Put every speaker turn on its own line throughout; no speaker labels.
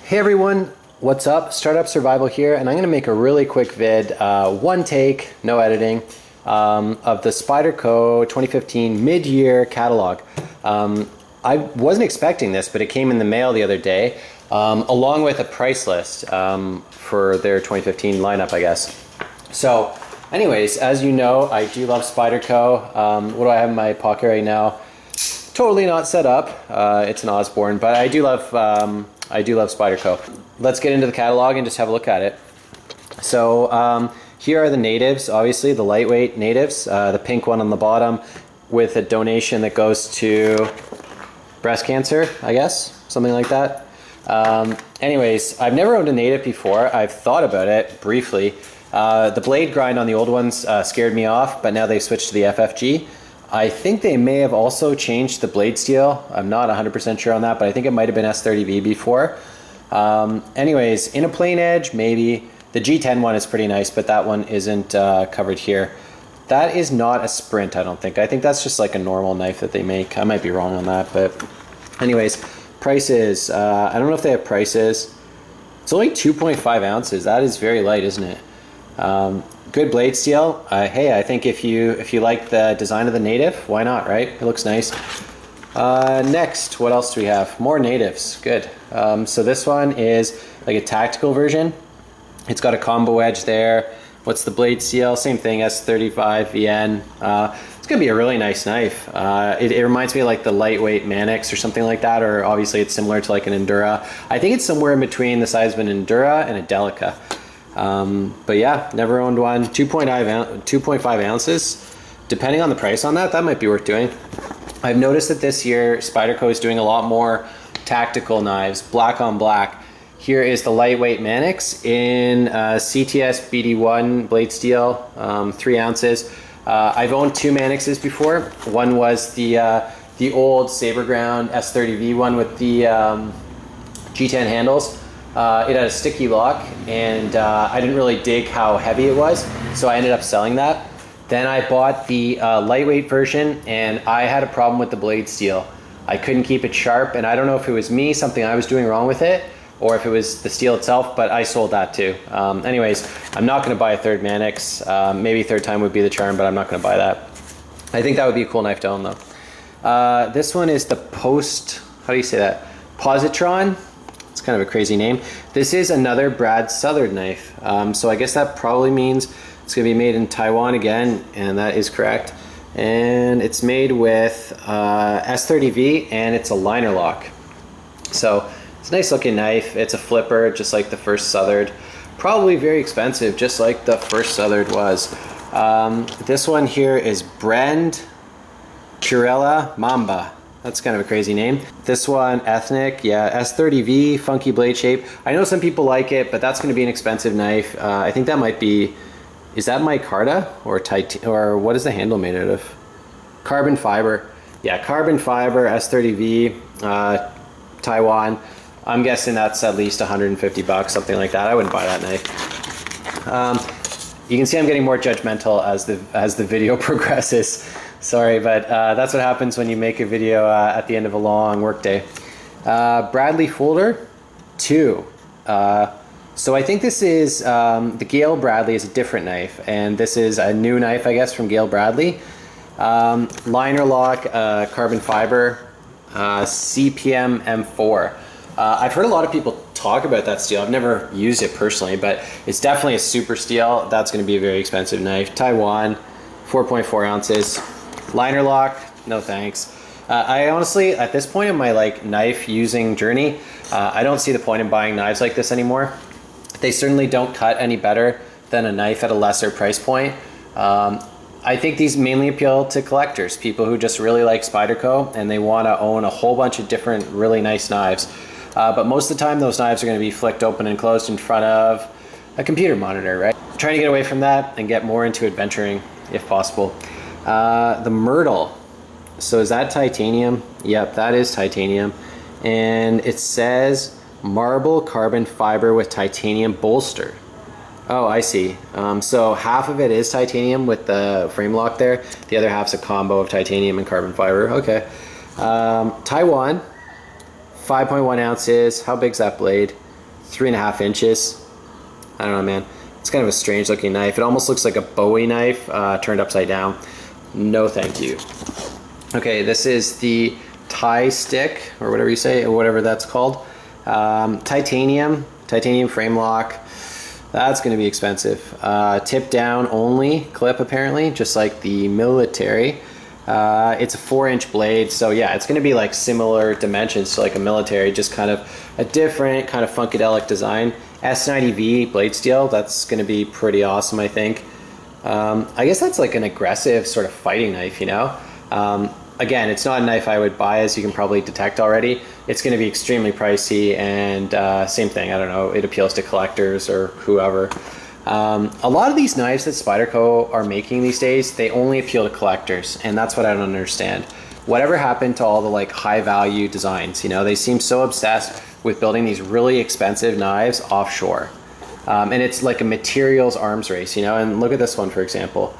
Hey everyone, what's up? Startup Survival here, and I'm going to make a really quick vid, one take, no editing, of the Spyderco 2015 mid-year catalog. I wasn't expecting this, but it came in the mail the other day, along with a price list for their 2015 lineup, I guess. So, anyways, as you know, I do love Spyderco. What do I have in my pocket right now? Totally not set up. It's an Osborne, but I do love Spyderco. Let's get into the catalog and just have a look at it. So here are the natives, obviously the lightweight natives, the pink one on the bottom with a donation that goes to breast cancer, I guess, something like that. Anyways, I've never owned a native before. I've thought about it briefly. The blade grind on the old ones scared me off, but now they've switched to the FFG. I think they may have also changed the blade steel. I'm not 100% sure on that, but I think it might have been S30V before. Anyways, in a plain edge, maybe. The G10 one is pretty nice, but that one isn't covered here. That is not a Sprint, I don't think. I think that's just like a normal knife that they make. I might be wrong on that, but anyways, prices. I don't know if they have prices. It's only 2.5 ounces. That is very light, isn't it? Good blade steel. Hey, I think if you like the design of the native, why not, right? It looks nice. Next, what else do we have? More natives. Good. So this one is like a tactical version. It's got a combo edge there. What's the blade steel? Same thing, S35 VN. It's gonna be a really nice knife. It reminds me of like the lightweight Manix or something like that, or obviously it's similar to like an Endura. I think it's somewhere in between the size of an Endura and a Delica. But yeah, never owned one. 2.5 ounces. Depending on the price on that, that might be worth doing. I've noticed that this year Spyderco is doing a lot more tactical knives, black on black. Here is the lightweight Manix in CTS BD1 blade steel, 3 ounces. I've owned two Manixes before. One was the old Saber Ground S30V one with the G10 handles. It had a sticky lock, and I didn't really dig how heavy it was, so I ended up selling that. Then I bought the lightweight version, and I had a problem with the blade steel. I couldn't keep it sharp, and I don't know if it was me, something I was doing wrong with it, or if it was the steel itself, but I sold that too. Anyways, I'm not going to buy a third Manix. Maybe third time would be the charm, but I'm not going to buy that. I think that would be a cool knife to own though. This one is the how do you say that? Positron. It's kind of a crazy name. This is another Brad Southard knife. So I guess that probably means it's going to be made in Taiwan again, and that is correct. And it's made with S30V, and it's a liner lock. So it's a nice looking knife. It's a flipper, just like the first Southard. Probably very expensive, just like the first Southard was. This one here is Brand Curella Mamba. That's kind of a crazy name. This one, Ethnic, yeah, S30V, funky blade shape. I know some people like it, but that's going to be an expensive knife. I think that might be, is that micarta or what is the handle made out of? Carbon fiber. Yeah, carbon fiber, S30V, Taiwan. I'm guessing that's at least 150 bucks, something like that. I wouldn't buy that knife. You can see I'm getting more judgmental as the video progresses. Sorry, but that's what happens when you make a video at the end of a long workday. Bradley Folder 2. So I think this is, the Gale Bradley is a different knife, and this is a new knife, I guess, from Gale Bradley. Liner lock, carbon fiber, CPM M4. I've heard a lot of people talk about that steel. I've never used it personally, but it's definitely a super steel. That's going to be a very expensive knife. Taiwan, 4.4 ounces. Liner lock, no thanks. I honestly, at this point in my knife using journey, I don't see the point in buying knives like this anymore. They certainly don't cut any better than a knife at a lesser price point. I think these mainly appeal to collectors, people who just really like Spyderco and they want to own a whole bunch of different really nice knives. But most of the time those knives are going to be flicked open and closed in front of a computer monitor, right? I'm trying to get away from that and get more into adventuring if possible. The Myrtle. So is that titanium? Yep, that is titanium. And it says marble carbon fiber with titanium bolster. Oh, I see. So half of it is titanium with the frame lock there. The other half's a combo of titanium and carbon fiber. Okay. Taiwan, 5.1 ounces. How big's that blade? 3.5 inches. I don't know, man. It's kind of a strange looking knife. It almost looks like a Bowie knife turned upside down. No thank you. Okay, this is the tie stick, or whatever you say, or whatever that's called. Titanium frame lock. That's going to be expensive. Tip down only clip apparently, just like the military. It's a 4-inch blade, so yeah, it's going to be like similar dimensions to like a military, just kind of a different kind of funkadelic design. S90V blade steel, that's going to be pretty awesome, I think. I guess that's like an aggressive sort of fighting knife, you know? Again, it's not a knife I would buy, as you can probably detect already. It's going to be extremely pricey, and same thing, I don't know, it appeals to collectors or whoever. A lot of these knives that Spyderco are making these days, they only appeal to collectors, and that's what I don't understand. Whatever happened to all the like high value designs, you know? They seem so obsessed with building these really expensive knives offshore. And it's like a materials arms race, you know? And look at this one, for example.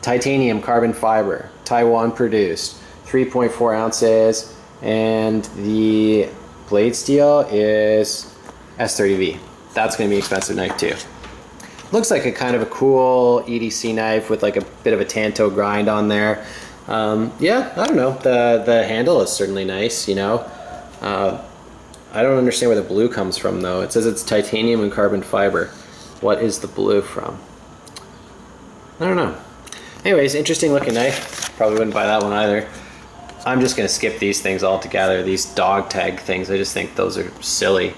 Titanium carbon fiber, Taiwan produced, 3.4 ounces, and the blade steel is S30V. That's gonna be an expensive knife too. Looks like a kind of a cool EDC knife with like a bit of a tanto grind on there. Yeah, I don't know, the handle is certainly nice, you know? I don't understand where the blue comes from though. It says it's titanium and carbon fiber. What is the blue from? I don't know. Anyways, interesting looking knife. Probably wouldn't buy that one either. I'm just gonna skip these things altogether, these dog tag things. I just think those are silly.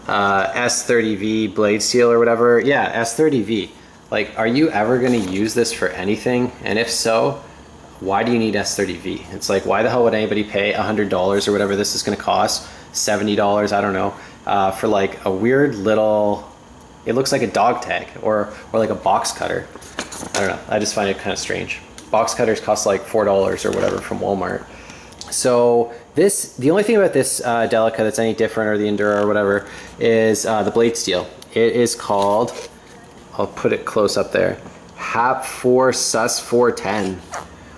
S30V blade steel or whatever. Yeah, S30V. Like, are you ever gonna use this for anything? And if so, why do you need S30V? It's like, why the hell would anybody pay $100 or whatever this is gonna cost? $70, I don't know, for like a weird little, it looks like a dog tag or like a box cutter. I don't know, I just find it kind of strange. Box cutters cost like $4 or whatever from Walmart. So this, the only thing about this Delica that's any different, or the Endura or whatever, is the blade steel. It is called, I'll put it close up there, HAP4 Sus 410.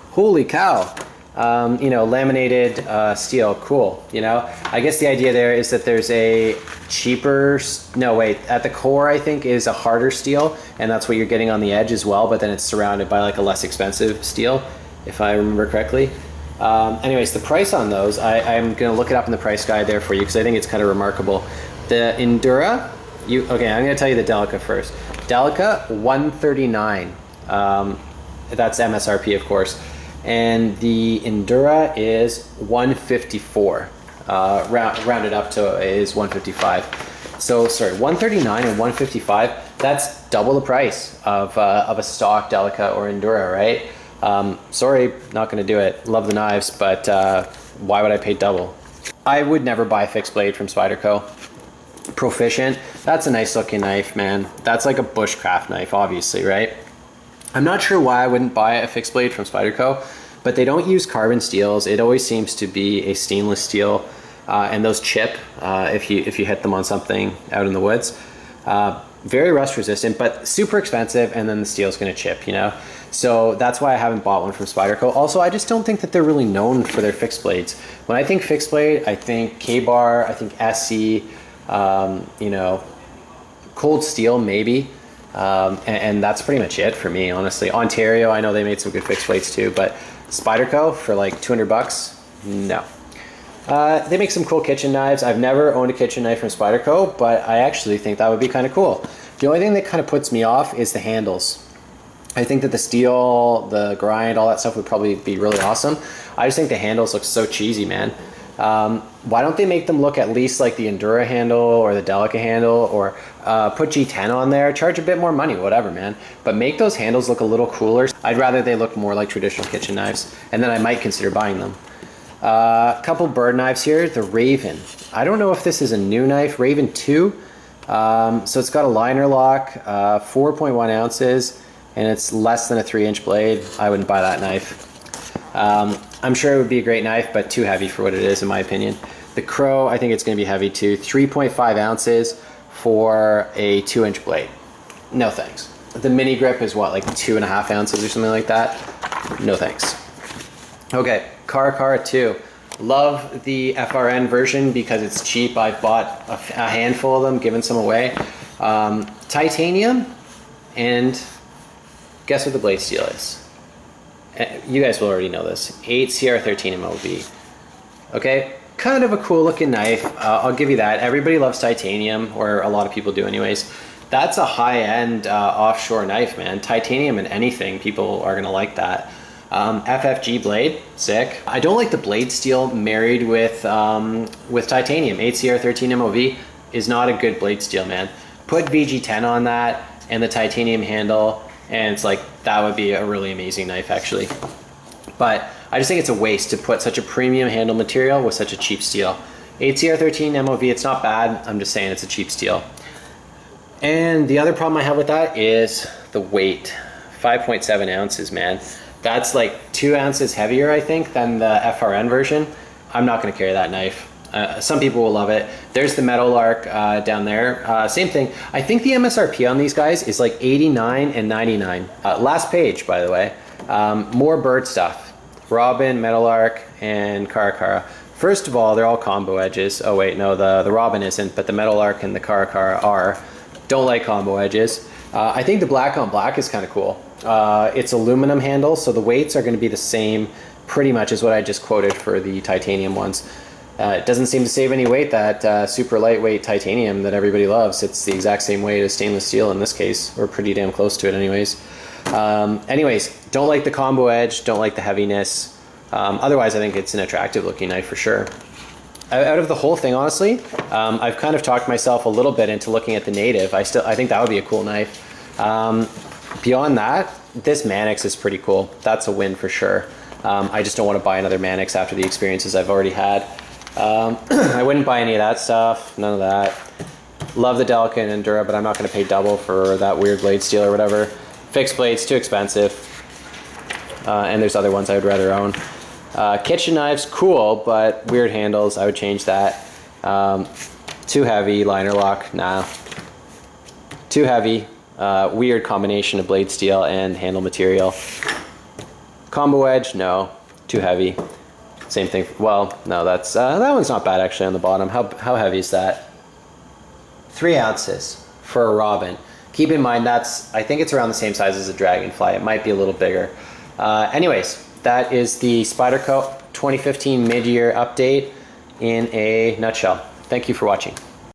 Holy cow. You know, laminated steel, cool, you know? I guess the idea there is that there's a cheaper, no wait, at the core I think is a harder steel, and that's what you're getting on the edge as well, but then it's surrounded by like a less expensive steel, if I remember correctly. Anyways, the price on those, I'm gonna look it up in the price guide there for you, because I think it's kind of remarkable. The Endura, okay, I'm gonna tell you the Delica first. Delica, $139, that's MSRP of course. And the Endura is $154. Rounded up to is $155. So sorry, $139 and $155. That's double the price of a stock Delica or Endura, right? Sorry, not going to do it. Love the knives, but why would I pay double? I would never buy a fixed blade from Spyderco. Proficient, that's a nice looking knife, man. That's like a bushcraft knife, obviously, right? I'm not sure why I wouldn't buy a fixed blade from Spyderco, but they don't use carbon steels. It always seems to be a stainless steel, and those chip if you hit them on something out in the woods. Very rust resistant, but super expensive, and then the steel's gonna chip, you know? So that's why I haven't bought one from Spyderco. Also, I just don't think that they're really known for their fixed blades. When I think fixed blade, I think K-bar, I think SE, you know, cold steel maybe. And that's pretty much it for me, honestly. Ontario, I know they made some good fixed blades too, but Spyderco for like 200 bucks, no. They make some cool kitchen knives. I've never owned a kitchen knife from Spyderco, but I actually think that would be kind of cool. The only thing that kind of puts me off is the handles. I think that the steel, the grind, all that stuff would probably be really awesome. I just think the handles look so cheesy, man. Why don't they make them look at least like the Endura handle or the Delica handle, or put G10 on there, charge a bit more money, whatever, man. But make those handles look a little cooler. I'd rather they look more like traditional kitchen knives, and then I might consider buying them. A couple bird knives here, the Raven. I don't know if this is a new knife, Raven 2. So it's got a liner lock, 4.1 ounces, and it's less than a 3-inch blade. I wouldn't buy that knife. I'm sure it would be a great knife, but too heavy for what it is, in my opinion. The Crow, I think it's going to be heavy too. 3.5 ounces for a 2-inch blade. No thanks. The mini grip is what, like 2.5 ounces or something like that? No thanks. Okay, Cara 2. Love the FRN version because it's cheap. I've bought a handful of them, given some away. Titanium, and guess what the blade steel is? You guys will already know this. 8 CR13 MOV. Okay, kind of a cool looking knife. I'll give you that. Everybody loves titanium, or a lot of people do anyways. That's a high-end offshore knife, man. Titanium and anything, people are gonna like that. FFG blade, sick. I don't like the blade steel married with titanium. 8 CR13 MOV is not a good blade steel, man. Put VG10 on that and the titanium handle, and it's like, that would be a really amazing knife actually. But I just think it's a waste to put such a premium handle material with such a cheap steel. 8 CR13 MOV, it's not bad. I'm just saying it's a cheap steel. And the other problem I have with that is the weight. 5.7 ounces, man. That's like 2 ounces heavier, I think, than the FRN version. I'm not gonna carry that knife. Some people will love it. There's the Meadowlark down there. Same thing. I think the MSRP on these guys is like 89 and 99. Last page, by the way. More bird stuff. Robin, Meadowlark, and Caracara. First of all, they're all combo edges. Oh wait, no, the Robin isn't, but the Meadowlark and the Caracara are. Don't like combo edges. I think the black on black is kind of cool. It's aluminum handle, so the weights are going to be the same pretty much as what I just quoted for the titanium ones. It doesn't seem to save any weight, that super lightweight titanium that everybody loves. It's the exact same weight as stainless steel in this case, or pretty damn close to it anyways. Anyways, don't like the combo edge, don't like the heaviness. Otherwise, I think it's an attractive looking knife for sure. Out of the whole thing, honestly, I've kind of talked myself a little bit into looking at the native. I think that would be a cool knife. Beyond that, this Manix is pretty cool. That's a win for sure. I just don't want to buy another Manix after the experiences I've already had. I wouldn't buy any of that stuff, none of that. Love the Delica Endura, but I'm not going to pay double for that weird blade steel or whatever. Fixed blades, too expensive. And there's other ones I would rather own. Kitchen knives, cool, but weird handles, I would change that. Too heavy, liner lock, nah. Too heavy, weird combination of blade steel and handle material. Combo edge, no, too heavy. Same thing, well, no, that's, that one's not bad actually on the bottom. How heavy is that? 3 ounces for a Robin. Keep in mind I think it's around the same size as a Dragonfly. It might be a little bigger. Anyways, that is the Spyderco 2015 mid-year update in a nutshell. Thank you for watching.